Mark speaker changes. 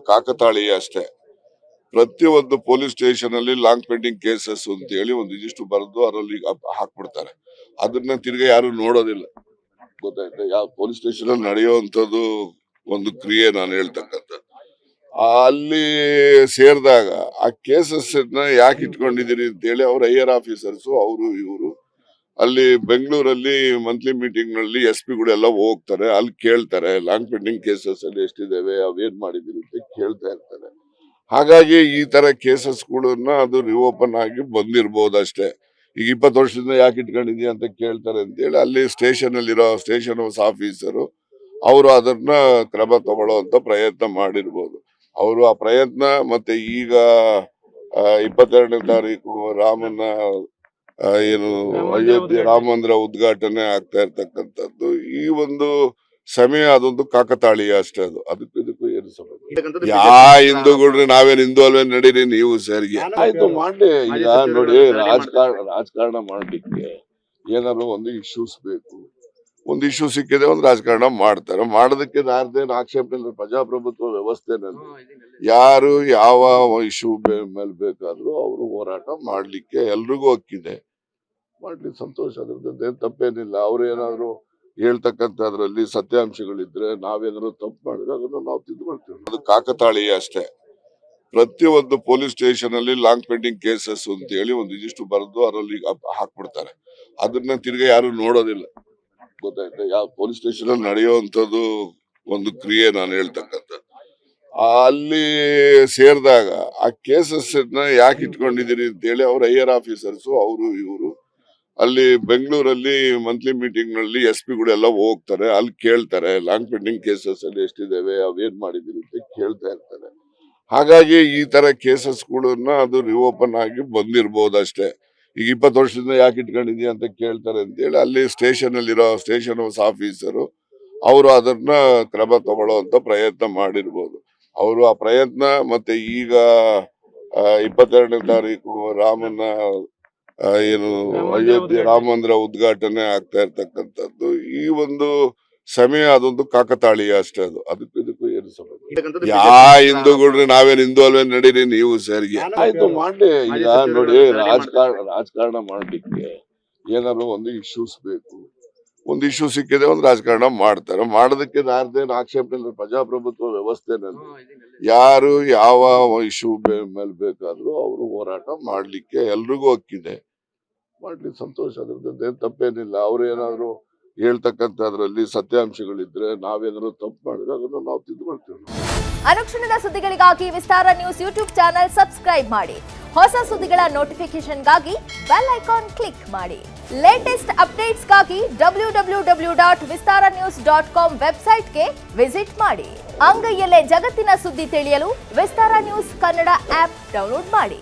Speaker 1: ಕಾಕತಾಳೀಯ ಅಷ್ಟೇ. ಪ್ರತಿಯೊಂದು police station ಅಲ್ಲಿ ಲಾಂಗ್ ಪೆಂಡಿಂಗ್ ಕೇಸಸ್ ಅಂತ ಹೇಳಿ ಒಂದು ರಿಜಿಸ್ಟರ್ ಬರೆದು ಅದರಲ್ಲಿ ಹಾಕ್ಬಿಡ್ತಾರೆ. ಅದನ್ನ ತಿರ್ಗಿ ಯಾರು ನೋಡೋದಿಲ್ಲ. ಗೊತ್ತಾಯ್ತಾ? ಯಾವ ಪೊಲೀಸ್ ಸ್ಟೇಷನ್ ಅಲ್ಲಿ ನಡೆಯುವಂತದ್ದು ಒಂದು ಕ್ರಿಯೆ ನಾನು ಹೇಳ್ತಕ್ಕಂಥ. ಅಲ್ಲಿ ಸೇರಿದಾಗ ಆ ಕೇಸಸ್ ಯಾಕೆ ಇಟ್ಕೊಂಡಿದೀರಿ ಅಂತ ಹೇಳಿ ಅವ್ರ ಹೈಯರ್ ಆಫೀಸರ್ಸ್ ಅವರು ಇವರು ಅಲ್ಲಿ ಬೆಂಗಳೂರಲ್ಲಿ ಮಂತ್ಲಿ ಮೀಟಿಂಗ್ ನಲ್ಲಿ SP ಗಳೆಲ್ಲ ಹೋಗ್ತಾರೆ. ಅಲ್ಲಿ ಕೇಳ್ತಾರೆ ಲಾಂಗ್ ಪೆಂಡಿಂಗ್ ಕೇಸಸ್ ಅಲ್ಲಿ ಎಷ್ಟಿದಾವೆ, ಅವೇನ್ ಮಾಡಿದೀರಿ ಅಂತ ಕೇಳ್ತಾ ಇರ್ತಾರೆ. ಹಾಗಾಗಿ ಈ ತರ ಕೇಸಸ್ ಗಳನ್ನ ಅದು ರಿಓಪನ್ ಆಗಿ ಬಂದಿರಬಹುದು ಅಷ್ಟೇ. ಈಗ 20 ವರ್ಷದಿಂದ ಯಾಕೆ ಇಟ್ಕೊಂಡಿದ್ಯಾ ಅಂತ ಕೇಳ್ತಾರೆ ಅಂತ ಹೇಳಿ ಅಲ್ಲಿ ಸ್ಟೇಷನ್ ಅಲ್ಲಿರೋ ಸ್ಟೇಷನ್ ಹೌಸ್ ಆಫೀಸರು ಅವರು ಅದನ್ನ ಕ್ರಮ ತಗೊಳ್ಳುವಂತ ಪ್ರಯತ್ನ ಮಾಡಿರ್ಬೋದು. ಅವರು ಆ ಪ್ರಯತ್ನ ಮತ್ತೆ ಈಗ 22ನೇ ತಾರೀಕು ರಾಮನ ಏನು ಅಯೋಧ್ಯೆ ರಾಮ ಮಂದಿರ ಉದ್ಘಾಟನೆ ಆಗ್ತಾ ಇರ್ತಕ್ಕಂಥದ್ದು ಈ ಒಂದು ಸಮಯ ಅದೊಂದು ಕಾಕತಾಳೀಯ ಅಷ್ಟೇ. ಅದಕ್ಕೂ ಏನು ಸಂಬಂಧ? ಹಿಂದೂಗಳ್ರಿ ನಾವೇನ್ ಹಿಂದೂ ಅಲ್ವೇ ನಡೀರಿ ನೀವು ಸರಿಗೆ ಆಯ್ತು ಮಾಡಿ. ಈಗ ನೋಡಿ ರಾಜಕಾರಣ ಮಾಡ್ಲಿಕ್ಕೆ ಏನಾದ್ರು ಒಂದು ಇಶ್ಯೂಸ್ ಬೇಕು. ಒಂದು ಇಶ್ಯೂ ಸಿಕ್ಕಿದೆ ಒಂದು ರಾಜಕಾರಣ ಮಾಡ್ತಾರೆ. ಮಾಡೋದಕ್ಕೆ ಯಾರ್ದೇನು ಆಕ್ಷೇಪಣೆ ಇಲ್ಲ. ಪ್ರಜಾಪ್ರಭುತ್ವ ವ್ಯವಸ್ಥೆನಲ್ಲಿ ಯಾರು ಯಾವ ಇಶ್ಯೂ ಮೇಲೆ ಬೇಕಾದ್ರೂ ಅವರು ಹೋರಾಟ ಮಾಡ್ಲಿಕ್ಕೆ ಎಲ್ರಿಗೂ ಹಕ್ಕಿದೆ. ಮಾಡ್ಲಿ, ಸಂತೋಷ. ಅದ್ರದ್ದು ತಪ್ಪೇನಿಲ್ಲ. ಅವ್ರು ಏನಾದ್ರು ಹೇಳ್ತಕ್ಕಂಥದ್ರಲ್ಲಿ ಸತ್ಯಾಂಶಗಳಿದ್ರೆ ನಾವೇನಾದ್ರು ತಪ್ಪು ಮಾಡಿದ್ರೆ ಅದನ್ನ ನಾವು ತಿದ್ದುಕೊಳ್ತೀವಿ. ಅದು ಕಾಕತಾಳೀಯ ಅಷ್ಟೇ. ಪ್ರತಿಯೊಂದು ಪೊಲೀಸ್ ಸ್ಟೇಷನ್ ಅಲ್ಲಿ ಲಾಂಗ್ ಪೆಂಡಿಂಗ್ ಕೇಸಸ್ ಅಂತ ಹೇಳಿ ಒಂದು ರಿಜಿಸ್ಟರ್ ಬರೆದು ಅದರಲ್ಲಿ ಹಾಕ್ಬಿಡ್ತಾರೆ. ಅದನ್ನ ತಿರ್ಗಿ ಯಾರು ನೋಡೋದಿಲ್ಲ. ಗೊತ್ತಾಯ್ತಾ? ಯಾವ ಪೊಲೀಸ್ ಸ್ಟೇಷನ್ ಅಲ್ಲಿ ನಡೆಯುವಂತದ್ದು ಒಂದು ಕ್ರಿಯೆ ನಾನು ಹೇಳ್ತಕ್ಕಂಥ. ಅಲ್ಲಿ ಸೇರಿದಾಗ ಆ ಕೇಸಸ್ ಯಾಕೆ ಇಟ್ಕೊಂಡಿದೀರಿ ಅಂತ ಹೇಳಿ ಅವ್ರ ಹೈಯರ್ ಆಫೀಸರ್ಸ್ ಅವರು ಇವರು ಅಲ್ಲಿ ಬೆಂಗಳೂರಲ್ಲಿ ಮಂತ್ಲಿ ಮೀಟಿಂಗ್ ನಲ್ಲಿ SP ಗಳೆಲ್ಲ ಹೋಗ್ತಾರೆ. ಅಲ್ಲಿ ಕೇಳ್ತಾರೆ ಲಾಂಗ್ ಪೆಂಡಿಂಗ್ ಕೇಸಸ್ ಅಲ್ಲಿ ಎಷ್ಟಿದಾವೆ, ಅವೇನ್ ಮಾಡಿದೀರಿ ಅಂತ ಕೇಳ್ತಾ ಇರ್ತಾರೆ. ಹಾಗಾಗಿ ಈ ತರ ಕೇಸಸ್ ಗಳನ್ನ ಅದು ರಿಓಪನ್ ಆಗಿ ಬಂದಿರಬಹುದು ಅಷ್ಟೇ. ಈಗ 20 ವರ್ಷದಿಂದ ಯಾಕೆ ಇಟ್ಕೊಂಡಿದ್ಯಾ ಅಂತ ಕೇಳ್ತಾರೆ ಅಂತ ಹೇಳಿ ಅಲ್ಲಿ ಸ್ಟೇಷನ್ ಅಲ್ಲಿರೋ ಸ್ಟೇಷನ್ ಹೌಸ್ ಆಫೀಸರು ಅವರು ಅದನ್ನ ಕ್ರಮ ತಗೊಳ್ಳುವಂತ ಪ್ರಯತ್ನ ಮಾಡಿರ್ಬೋದು. ಅವರು ಆ ಪ್ರಯತ್ನ ಮತ್ತೆ ಈಗ 22ನೇ ತಾರೀಕು ರಾಮನ ಏನು ಅಯೋಧ್ಯೆ ರಾಮ ಮಂದಿರ ಉದ್ಘಾಟನೆ ಆಗ್ತಾ ಇರ್ತಕ್ಕಂಥದ್ದು ಈ ಒಂದು ಸಮಯ ಅದೊಂದು ಕಾಕತಾಳೀಯ ಅಷ್ಟೇ. ಅದಕ್ಕೂ ಏನು ಸಂಬಂಧ? ಹಿಂದೂಗಳ್ರಿ ನಾವೇನ್ ಹಿಂದೂ ಅಲ್ವೇ ನಡೀರಿ ನೀವು ಸರಿಗೆ ಆಯ್ತು ಮಾಡಿ. ಈಗ ನೋಡಿ ರಾಜಕಾರಣ ಮಾಡ್ಲಿಕ್ಕೆ ಏನಾದ್ರು ಒಂದು ಇಶ್ಯೂಸ್ ಬೇಕು. ಒಂದು ಇಶ್ಯೂ ಸಿಕ್ಕಿದೆ ಒಂದು ರಾಜಕಾರಣ ಮಾಡ್ತಾರೆ. ಮಾಡೋದಕ್ಕೆ ಯಾರ್ದೇನು ಆಕ್ಷೇಪಣೆ ಇಲ್ಲ. ಪ್ರಜಾಪ್ರಭುತ್ವ ವ್ಯವಸ್ಥೆನಲ್ಲಿ ಯಾರು ಯಾವ ಇಶ್ಯೂ ಮೇಲೆ ಬೇಕಾದ್ರೂ ಅವರು ಹೋರಾಟ ಮಾಡ್ಲಿಕ್ಕೆ ಎಲ್ರಿಗೂ ಹಕ್ಕಿದೆ. ಮಾಡ್ಲಿ, ಸಂತೋಷ. ಅದ್ರದ್ದು ತಪ್ಪೇನಿಲ್ಲ. ಅವ್ರು ಏನಾದ್ರು ಹೇಳ್ತಕ್ಕಂಥದ್ರಲ್ಲಿ ಸತ್ಯಾಂಶಗಳಿದ್ರೆ ನಾವೇನಾದ್ರು ತಪ್ಪು ಮಾಡಿದ್ರೆ ಅದನ್ನ ನಾವು ತಿದ್ದುಕೊಳ್ತೀವಿ.
Speaker 2: ಅನುಕ್ಷಣದ ಸುದ್ದಿಗಳಿಗಾಗಿ ವಿಸ್ತಾರ ನ್ಯೂಸ್ ಯೂಟ್ಯೂಬ್ ಚಾನೆಲ್ ಸಬ್ಸ್ಕ್ರೈಬ್ ಮಾಡಿ. ಹೊಸ ಸುದ್ದಿಗಳ ನೋಟಿಫಿಕೇಶನ್ಗಾಗಿ ಬೆಲ್ ಐಕಾನ್ ಕ್ಲಿಕ್ ಮಾಡಿ. ಲೇಟೆಸ್ಟ್ ಅಪ್ಡೇಟ್ಸ್ಗಾಗಿ www.vistaranews.com ವೆಬ್ಸೈಟ್ಗೆ ವಿಸಿಟ್ ಮಾಡಿ. ಅಂಗೈಯಲ್ಲೇ ಜಗತ್ತಿನ ಸುದ್ದಿ ತಿಳಿಯಲು ವಿಸ್ತಾರ ನ್ಯೂಸ್ ಕನ್ನಡ ಆಪ್ ಡೌನ್ಲೋಡ್ ಮಾಡಿ.